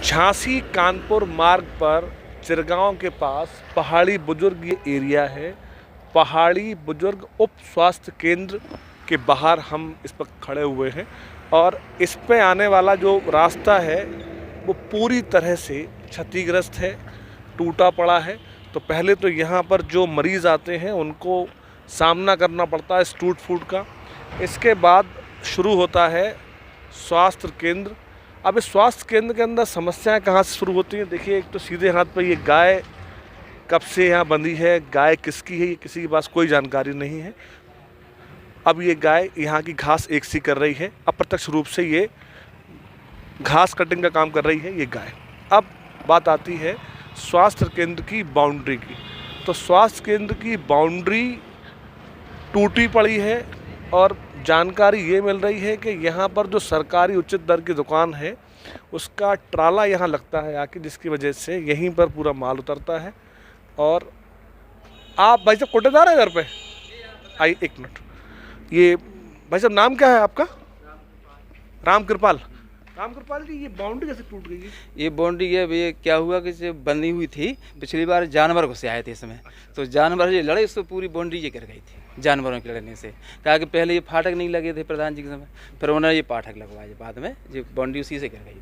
झांसी कानपुर मार्ग पर चिरगांव के पास पहाड़ी बुजुर्ग ये एरिया है। पहाड़ी बुजुर्ग उप स्वास्थ्य केंद्र के बाहर हम इस पर खड़े हुए हैं और इस पे आने वाला जो रास्ता है वो पूरी तरह से क्षतिग्रस्त है, टूटा पड़ा है। तो पहले तो यहाँ पर जो मरीज़ आते हैं उनको सामना करना पड़ता है इस टूट फूट का। इसके बाद शुरू होता है स्वास्थ्य केंद्र। अब इस स्वास्थ्य केंद्र के अंदर समस्याएं कहाँ से शुरू होती हैं? देखिए, एक तो सीधे हाथ पर ये गाय कब से यहाँ बंधी है, गाय किसकी है, ये किसी के पास कोई जानकारी नहीं है। अब ये गाय यहाँ की घास एक सी कर रही है, अप्रत्यक्ष रूप से ये घास कटिंग का काम कर रही है ये गाय। अब बात आती है स्वास्थ्य केंद्र की बाउंड्री की। तो स्वास्थ्य केंद्र की बाउंड्री टूटी पड़ी है और जानकारी ये मिल रही है कि यहाँ पर जो सरकारी उचित दर की दुकान है उसका ट्राला यहाँ लगता है आके, जिसकी वजह से यहीं पर पूरा माल उतरता है। और आप भाई साहब कोटेदार हैं घर पे? आइए एक मिनट। ये भाई साहब नाम क्या है आपका? राम कृपाल। राम कृपाल जी, ये बाउंड्री कैसे टूट गई है? ये बाउंड्री ये क्या हुआ कि जो बंधी हुई थी, पिछली बार जानवर घुसे आए थे इसमें। तो जानवर ये लड़े, इससे पूरी बाउंड्री ये गिर गई थी जानवरों के लड़ने से। कहा कि पहले ये फाटक नहीं लगे थे प्रधान जी के समय, फिर उन्होंने ये फाटक लगवाए, बाद में ये बाउंड्री उसी से गिर गई थी।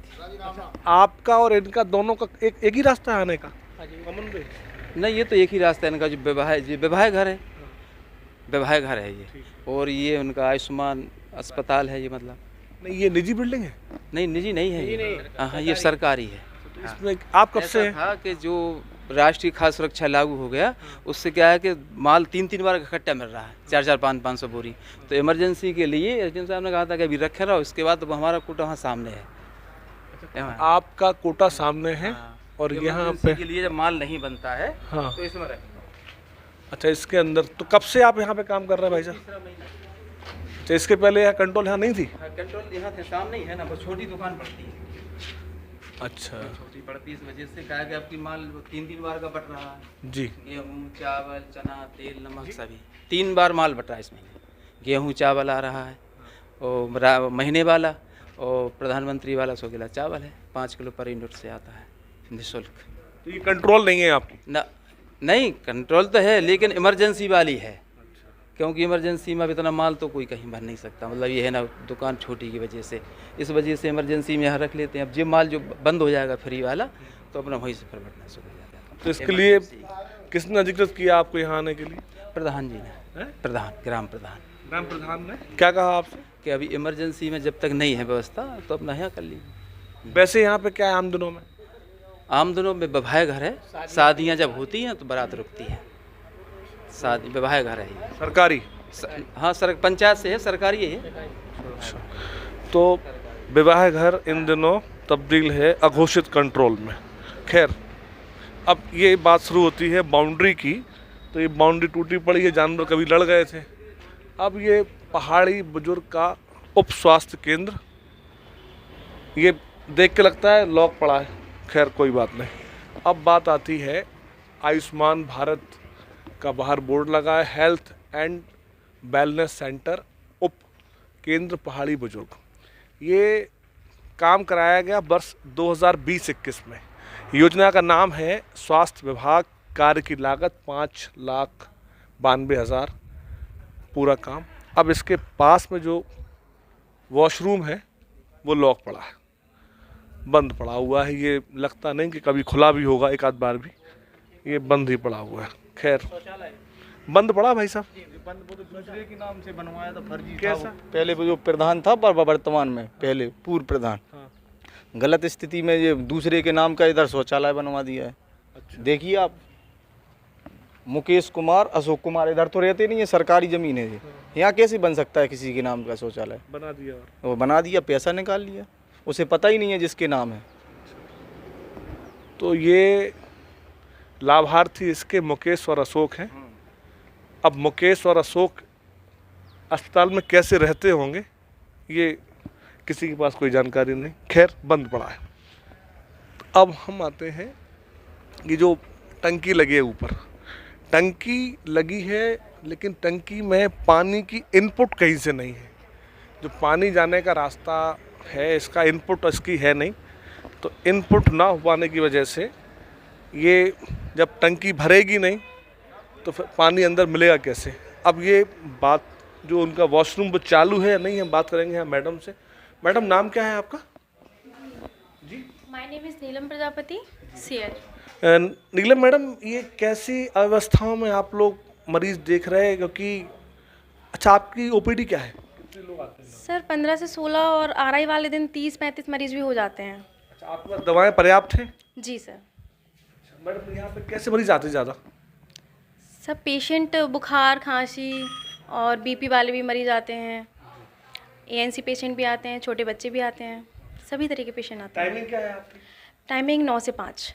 आपका और इनका दोनों का एक ही रास्ता है आने का? नहीं, ये तो एक ही रास्ता है इनका, जो विवाह घर है, विवाह घर है ये। और ये उनका आयुष्मान अस्पताल है ये। मतलब नहीं, ये निजी बिल्डिंग है? नहीं, निजी नहीं है ये। हाँ, ये सरकारी है। इसमें आप कब से था कि जो राष्ट्रीय खाद्य सुरक्षा लागू हो गया, उससे क्या है कि माल 3-3 बार इकट्ठा मिल रहा है, 4-4, 500 बोरी। तो इमरजेंसी के लिए एसडीएम साहब ने कहा था कि अभी रखे रहो, इसके बाद तो हमारा कोटा वहाँ सामने है। आपका कोटा सामने है। हाँ। और तो यहाँ इमरजेंसी पे के लिए जब माल नहीं बनता है, हाँ, तो इसमें रखेंगे। अच्छा, इसके अंदर तो कब से आप यहाँ पे काम कर रहे हैं भाई साहब? तो इसके पहले यहाँ कंट्रोल यहाँ नहीं थी? कंट्रोल यहाँ थे, सामने ही है ना, बस छोटी दुकान पड़ती है। अच्छा, छोटी पड़ती है, इस वजह से कहा कि आपकी माल 3-3 बार का बट रहा है जी। गेहूँ, चावल, चना, तेल, नमक सभी 3 बार माल बट रहा है इसमें। गेहूँ चावल आ रहा है और महीने वाला, और प्रधानमंत्री वाला 100 किलो चावल है, 5 किलो पर यूनिट से आता है निःशुल्क। तो ये कंट्रोल नहीं है आपको? ना, नहीं, कंट्रोल तो है लेकिन इमरजेंसी वाली है। क्योंकि इमरजेंसी में अब इतना माल तो कोई कहीं भर नहीं सकता। मतलब ये है ना, दुकान छोटी की वजह से, इस वजह से इमरजेंसी में यहाँ रख लेते हैं। अब जो माल जो बंद हो जाएगा फ्री वाला, तो अपना वहीं से फिर बढ़ना शुरू हो जाता है। तो इसके लिए किसने अधिकृत किया आपको यहाँ आने के लिए? प्रधान जी ने, प्रधान, ग्राम प्रधान ने क्या कहा आपसे? कि अभी इमरजेंसी में जब तक नहीं है व्यवस्था तो अपना यहाँ कर लीजिए। वैसे यहाँ पे क्या है आम दिनों में? आम दिनों में विवाह घर है, शादियाँ जब होती हैं तो बारात रुकती है। शादी विवाह घर है ये, सरकारी? हाँ, पंचायत से है, सरकारी है। तो विवाह घर इन दिनों तब्दील है अघोषित कंट्रोल में। खैर, अब ये बात शुरू होती है बाउंड्री की। तो ये बाउंड्री टूटी पड़ी है, जानवर कभी लड़ गए थे। अब ये पहाड़ी बुजुर्ग का उप स्वास्थ्य केंद्र, ये देख के लगता है लॉक पड़ा है। खैर, कोई बात नहीं। अब बात आती है आयुष्मान भारत का बाहर बोर्ड लगा है, हेल्थ एंड वेलनेस सेंटर उप केंद्र पहाड़ी बुजुर्ग। ये काम कराया गया वर्ष 2020-21 में। योजना का नाम है स्वास्थ्य विभाग। कार्य की लागत 5,92,000 पूरा काम। अब इसके पास में जो वॉशरूम है वो लॉक पड़ा है, बंद पड़ा हुआ है। ये लगता नहीं कि कभी खुला भी होगा, एक आध बार भी। ये बंद ही पड़ा हुआ है। खैर, बंद पड़ा भाई साहब। दूसरे के नाम से बनवाया था, फर्जी कैसा? पहले वो जो प्रधान था पर वर्तमान में पहले पूर्व प्रधान, गलत स्थिति में ये दूसरे के नाम का इधर शौचालय बनवा दिया है। अच्छा। देखिए आप, मुकेश कुमार, अशोक कुमार इधर तो रहते नहीं है, सरकारी जमीन है ये। यहाँ कैसे बन सकता है किसी के नाम का शौचालय? बना दिया, और वो बना दिया, पैसा निकाल लिया, उसे पता ही नहीं है जिसके नाम है। तो ये लाभार्थी इसके मुकेश और अशोक हैं। अब मुकेश और अशोक अस्पताल में कैसे रहते होंगे ये किसी के पास कोई जानकारी नहीं। खैर, बंद पड़ा है। अब हम आते हैं, ये जो टंकी लगी है ऊपर, टंकी लगी है लेकिन टंकी में पानी की इनपुट कहीं से नहीं है। जो पानी जाने का रास्ता है इसका इनपुट इसकी है नहीं। तो इनपुट ना हो पाने की वजह से ये जब टंकी भरेगी नहीं तो फिर पानी अंदर मिलेगा कैसे। अब ये बात जो उनका वॉशरूम वो चालू है या नहीं, हम बात करेंगे यहाँ मैडम से। मैडम, नाम क्या है आपका? My name is Neelam Prajapati CH. Neelam madam, ये कैसी अवस्थाओं में आप लोग मरीज देख रहे हैं? क्योंकि अच्छा, आपकी ओपीडी क्या है? सर 15 से 16 और आरआई वाले दिन 30-35 मरीज भी हो जाते हैं। अच्छा, आपके पास दवाएं पर्याप्त हैं? जी सर। मैडम, यहाँ पे कैसे मरीज आते हैं ज़्यादा? सब पेशेंट बुखार, खांसी और बीपी वाले भी मरीज आते हैं, एएनसी पेशेंट भी आते हैं, छोटे बच्चे भी आते हैं, सभी तरह के पेशेंट आते हैं। टाइमिंग क्या है आपकी? टाइमिंग 9 से 5।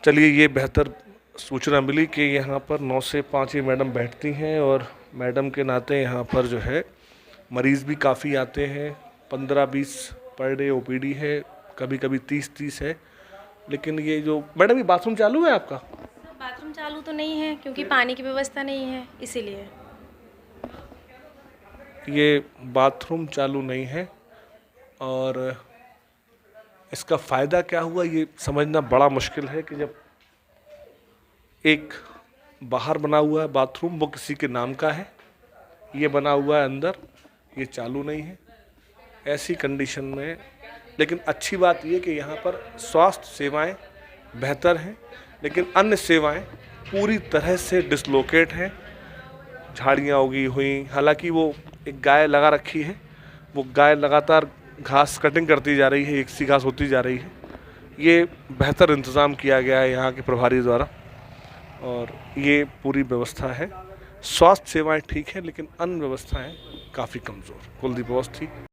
चलिए, ये बेहतर सूचना मिली कि यहाँ पर 9 से 5 ही मैडम बैठती हैं और मैडम के नाते यहाँ पर जो है मरीज़ भी काफ़ी आते हैं। 15-20 पर डे ओपीडी है, कभी कभी 30-30 है। लेकिन ये जो मैडम, ये बाथरूम चालू है आपका? बाथरूम चालू तो नहीं है क्योंकि पानी की व्यवस्था नहीं है, इसीलिए। ये बाथरूम चालू नहीं है और इसका फ़ायदा क्या हुआ ये समझना बड़ा मुश्किल है कि जब एक बाहर बना हुआ है बाथरूम, वो किसी के नाम का है, ये बना हुआ है अंदर, ये चालू नहीं है। ऐसी कंडीशन में लेकिन अच्छी बात ये कि यहाँ पर स्वास्थ्य सेवाएं बेहतर हैं, लेकिन अन्य सेवाएं पूरी तरह से डिसलोकेट हैं। झाड़ियाँ उगी हुई, हालांकि वो एक गाय लगा रखी है, वो गाय लगातार घास कटिंग करती जा रही है, एक सी घास होती जा रही है। ये बेहतर इंतज़ाम किया गया है यहाँ के प्रभारी द्वारा और ये पूरी व्यवस्था है। स्वास्थ्य सेवाएं ठीक है, लेकिन अन्य व्यवस्थाएं काफ़ी कमज़ोर। कुलदीप अवस्थी।